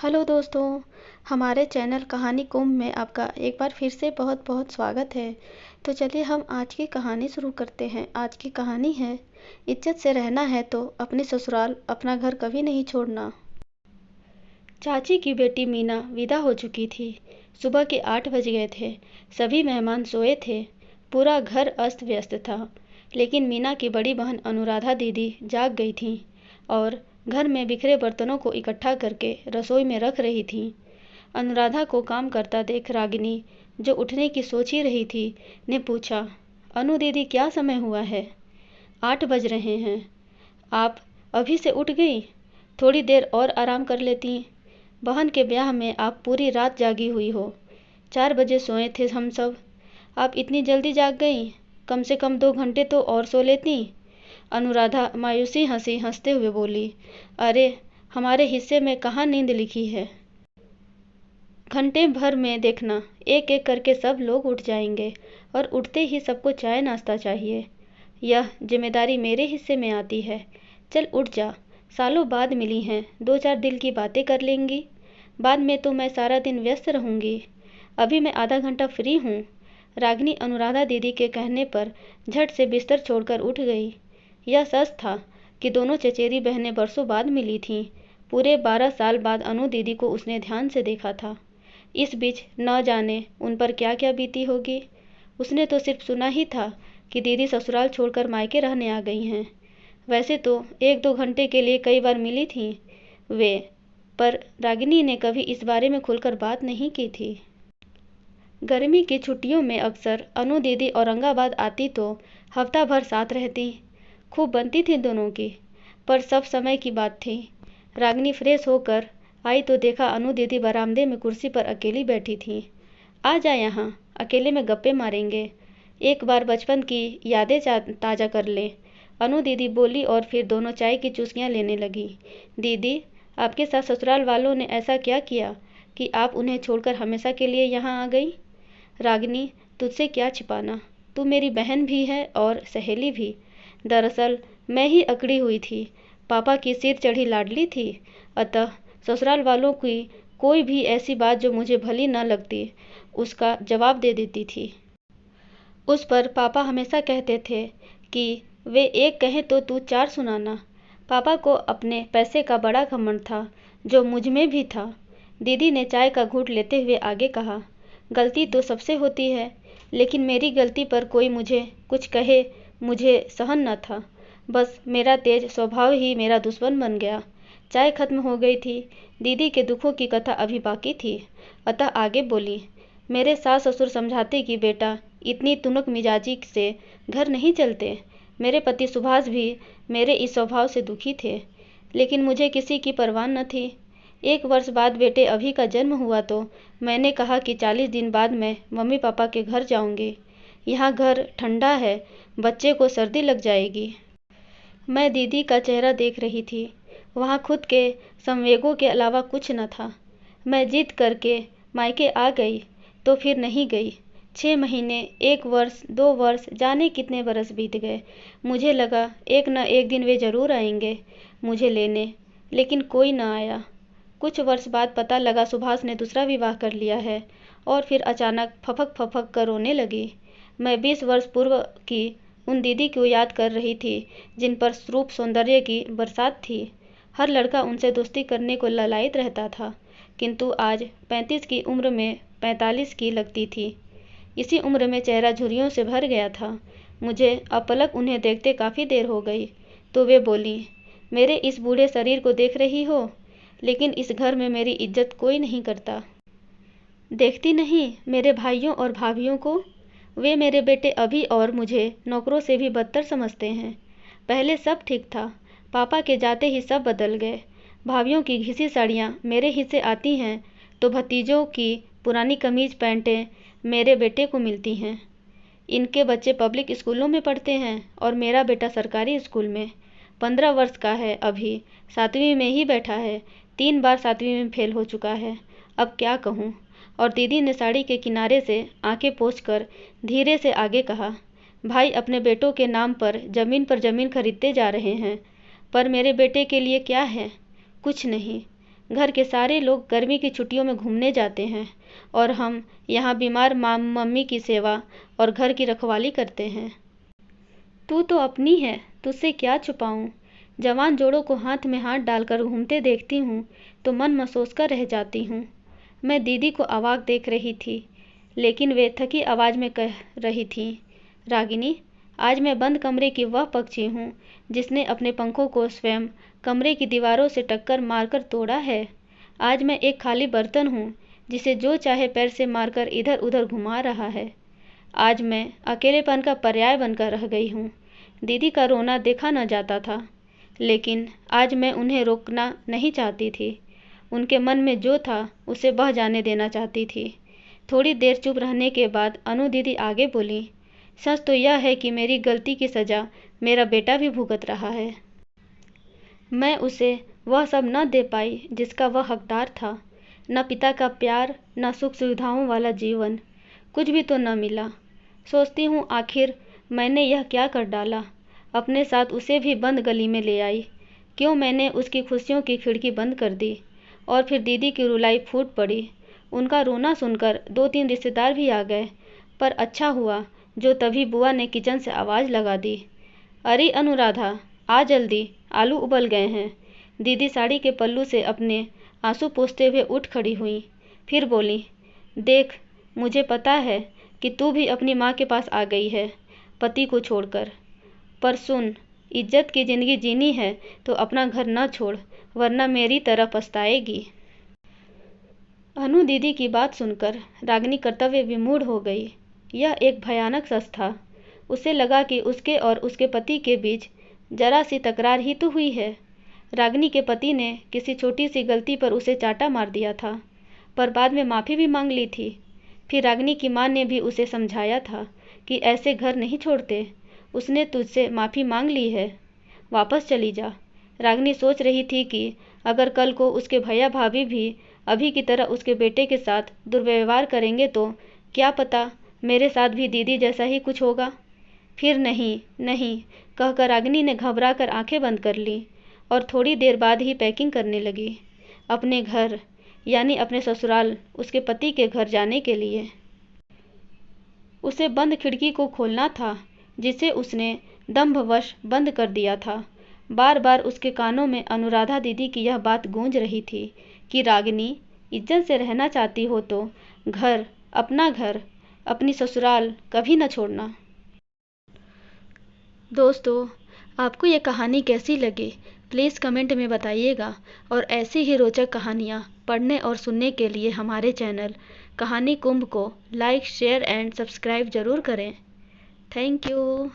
Hello दोस्तों, हमारे channel कहानी कुंभ में आपका एक बार फिर से बहुत बहुत स्वागत है। तो चलिए हम आज की कहानी शुरू करते हैं। आज की कहानी है, इज्जत से रहना है तो अपनी ससुराल अपना घर कभी नहीं छोड़ना। चाची की बेटी मीना विदा हो चुकी थी। सुबह के 8 बज गए थे। सभी मेहमान सोए थे। पूरा घर अस्त व्यस्त था, लेकिन मीना की बड़ी बहन अनुराधा दीदी जाग गई थीं और घर में बिखरे बर्तनों को इकट्ठा करके रसोई में रख रही थीं। अनुराधा को काम करता देख रागिनी, जो उठने की सोच ही रही थी, ने पूछा, अनु दीदी क्या समय हुआ है? 8 बज रहे हैं। आप अभी से उठ गई? थोड़ी देर और आराम कर लेती। बहन के ब्याह में आप पूरी रात जागी हुई हो। 4 बजे सोए थे हम सब। आप इतनी जल्दी जाग गई? कम से कम 2 घंटे तो और सो लेती। अनुराधा मायूसी हंसी हंसते हुए बोली, अरे हमारे हिस्से में कहाँ नींद लिखी है। घंटे भर में देखना, एक एक करके सब लोग उठ जाएंगे और उठते ही सबको चाय नाश्ता चाहिए। यह जिम्मेदारी मेरे हिस्से में आती है। चल उठ जा, सालों बाद मिली हैं, 2-4 दिल की बातें कर लेंगी। बाद में तो मैं सारा दिन व्यस्त रहूंगी। अभी मैं आधा घंटा फ्री हूँ। रागिनी अनुराधा दीदी के कहने पर झट से बिस्तर छोड़कर उठ गई। यह सच था कि दोनों चचेरी बहनें बरसों बाद मिली थीं। पूरे 12 साल बाद अनु दीदी को उसने ध्यान से देखा था। इस बीच न जाने उन पर क्या क्या बीती होगी। उसने तो सिर्फ सुना ही था कि दीदी ससुराल छोड़कर मायके रहने आ गई हैं। वैसे तो 1-2 घंटे के लिए कई बार मिली थीं वे, पर रागिनी ने कभी इस बारे में खुलकर बात नहीं की थी। गर्मी की छुट्टियों में अक्सर अनु दीदी औरंगाबाद आती तो हफ्ता भर साथ रहती। खूब बनती थी दोनों की, पर सब समय की बात थी। रागिनी फ्रेश होकर आई तो देखा अनु दीदी बरामदे में कुर्सी पर अकेली बैठी थी। आ जा यहाँ, अकेले में गप्पे मारेंगे। एक बार बचपन की यादें ताज़ा कर ले, अनु दीदी बोली और फिर दोनों चाय की चुस्कियाँ लेने लगी। दीदी, आपके साथ ससुराल वालों ने ऐसा क्या किया कि आप उन्हें छोड़कर हमेशा के लिए यहाँ आ गई? रागिनी, तुझसे क्या छिपाना, तू मेरी बहन भी है और सहेली भी। दरअसल मैं ही अकड़ी हुई थी, पापा की सिर चढ़ी लाडली थी, अतः ससुराल वालों की कोई भी ऐसी बात जो मुझे भली न लगती, उसका जवाब दे देती थी। उस पर पापा हमेशा कहते थे कि वे एक कहें तो तू 4 सुनाना। पापा को अपने पैसे का बड़ा घमंड था, जो मुझ में भी था। दीदी ने चाय का घूंट लेते हुए आगे कहा, गलती तो सबसे होती है, लेकिन मेरी गलती पर कोई मुझे कुछ कहे मुझे सहन न था। बस मेरा तेज स्वभाव ही मेरा दुश्मन बन गया। चाय खत्म हो गई थी। दीदी के दुखों की कथा अभी बाकी थी, अतः आगे बोली, मेरे सास ससुर समझाते कि बेटा, इतनी तुनक मिजाजी से घर नहीं चलते। मेरे पति सुभाष भी मेरे इस स्वभाव से दुखी थे, लेकिन मुझे किसी की परवाह न थी। 1 वर्ष बाद बेटे अभी का जन्म हुआ तो मैंने कहा कि 40 दिन बाद मैं मम्मी पापा के घर जाऊंगी। यहाँ घर ठंडा है, बच्चे को सर्दी लग जाएगी। मैं दीदी का चेहरा देख रही थी। वहाँ खुद के संवेगों के अलावा कुछ न था। मैं जिद करके मायके आ गई तो फिर नहीं गई। 6 महीने, 1 वर्ष, 2 वर्ष, जाने कितने बरस बीत गए। मुझे लगा एक न एक दिन वे जरूर आएंगे मुझे लेने, लेकिन कोई न आया। कुछ वर्ष बाद पता लगा सुभाष ने दूसरा विवाह कर लिया है और फिर अचानक फपक फपक कर रोने लगी। मैं 20 वर्ष पूर्व की उन दीदी को याद कर रही थी जिन पर रूप सौंदर्य की बरसात थी। हर लड़का उनसे दोस्ती करने को ललायत रहता था, किंतु आज 35 की उम्र में 45 की लगती थी। इसी उम्र में चेहरा झुर्रियों से भर गया था। मुझे अपलक उन्हें देखते काफ़ी देर हो गई तो वे बोली, मेरे इस बूढ़े शरीर को देख रही हो, लेकिन इस घर में मेरी इज्जत कोई नहीं करता। देखती नहीं मेरे भाइयों और भाभियों को? वे मेरे बेटे अभी और मुझे नौकरों से भी बदतर समझते हैं। पहले सब ठीक था, पापा के जाते ही सब बदल गए। भाभियों की घिसी साड़ियाँ मेरे हिस्से आती हैं तो भतीजों की पुरानी कमीज पैंटें मेरे बेटे को मिलती हैं। इनके बच्चे पब्लिक स्कूलों में पढ़ते हैं और मेरा बेटा सरकारी स्कूल में। 15 वर्ष का है, अभी 7वीं में ही बैठा है। 3 बार 7वीं में फेल हो चुका है। अब क्या कहूँ? और दीदी ने साड़ी के किनारे से आंखें पोंछकर धीरे से आगे कहा, भाई अपने बेटों के नाम पर ज़मीन खरीदते जा रहे हैं, पर मेरे बेटे के लिए क्या है? कुछ नहीं। घर के सारे लोग गर्मी की छुट्टियों में घूमने जाते हैं और हम यहाँ बीमार मम्मी की सेवा और घर की रखवाली करते हैं। तू तो अपनी है, तुझसे क्या छुपाऊं। जवान जोड़ों को हाथ में हाथ डालकर घूमते देखती हूँ तो मन महसूस कर रह जाती हूँ। मैं दीदी को अवाक देख रही थी, लेकिन वे थकी आवाज़ में कह रही थी, रागिनी, आज मैं बंद कमरे की वह पक्षी हूँ जिसने अपने पंखों को स्वयं कमरे की दीवारों से टक्कर मारकर तोड़ा है। आज मैं एक खाली बर्तन हूँ जिसे जो चाहे पैर से मारकर इधर उधर घुमा रहा है। आज मैं अकेलेपन का पर्याय बनकर रह गई हूँ। दीदी का रोना देखा न जाता था, लेकिन आज मैं उन्हें रोकना नहीं चाहती थी। उनके मन में जो था उसे बह जाने देना चाहती थी। थोड़ी देर चुप रहने के बाद अनु दीदी आगे बोली, सच तो यह है कि मेरी गलती की सज़ा मेरा बेटा भी भुगत रहा है। मैं उसे वह सब न दे पाई जिसका वह हकदार था। न पिता का प्यार, न सुख सुविधाओं वाला जीवन, कुछ भी तो न मिला। सोचती हूँ आखिर मैंने यह क्या कर डाला। अपने साथ उसे भी बंद गली में ले आई। क्यों मैंने उसकी खुशियों की खिड़की बंद कर दी। और फिर दीदी की रुलाई फूट पड़ी। उनका रोना सुनकर 2-3 रिश्तेदार भी आ गए, पर अच्छा हुआ जो तभी बुआ ने किचन से आवाज़ लगा दी, अरे अनुराधा, आ जल्दी, आलू उबल गए हैं। दीदी साड़ी के पल्लू से अपने आंसू पोंछते हुए उठ खड़ी हुई। फिर बोली, देख, मुझे पता है कि तू भी अपनी माँ के पास आ गई है, पति को छोड़कर। पर सुन, इज्जत की ज़िंदगी जीनी है तो अपना घर न छोड़, वरना मेरी तरह पछताएगी। अनु दीदी की बात सुनकर रागिनी कर्तव्य विमूढ़ हो गई। यह एक भयानक सच था। उसे लगा कि उसके और उसके पति के बीच जरा सी तकरार ही तो हुई है। रागिनी के पति ने किसी छोटी सी गलती पर उसे चाटा मार दिया था, पर बाद में माफ़ी भी मांग ली थी। फिर रागिनी की माँ ने भी उसे समझाया था कि ऐसे घर नहीं छोड़ते। उसने तुझसे माफ़ी मांग ली है, वापस चली जा। रागिनी सोच रही थी कि अगर कल को उसके भैया भाभी भी अभी की तरह उसके बेटे के साथ दुर्व्यवहार करेंगे तो क्या पता मेरे साथ भी दीदी जैसा ही कुछ होगा। फिर नहीं नहीं कहकर रागिनी ने घबरा कर आंखें बंद कर ली और थोड़ी देर बाद ही पैकिंग करने लगी, अपने घर यानी अपने ससुराल, उसके पति के घर जाने के लिए। उसे बंद खिड़की को खोलना था जिसे उसने दंभवश बंद कर दिया था। बार बार उसके कानों में अनुराधा दीदी की यह बात गूंज रही थी कि रागिनी, इज्जत से रहना चाहती हो तो घर, अपना घर, अपनी ससुराल कभी न छोड़ना। दोस्तों, आपको ये कहानी कैसी लगी प्लीज़ कमेंट में बताइएगा और ऐसी ही रोचक कहानियाँ पढ़ने और सुनने के लिए हमारे चैनल कहानी कुंभ को लाइक, शेयर एंड सब्सक्राइब ज़रूर करें। Thank you.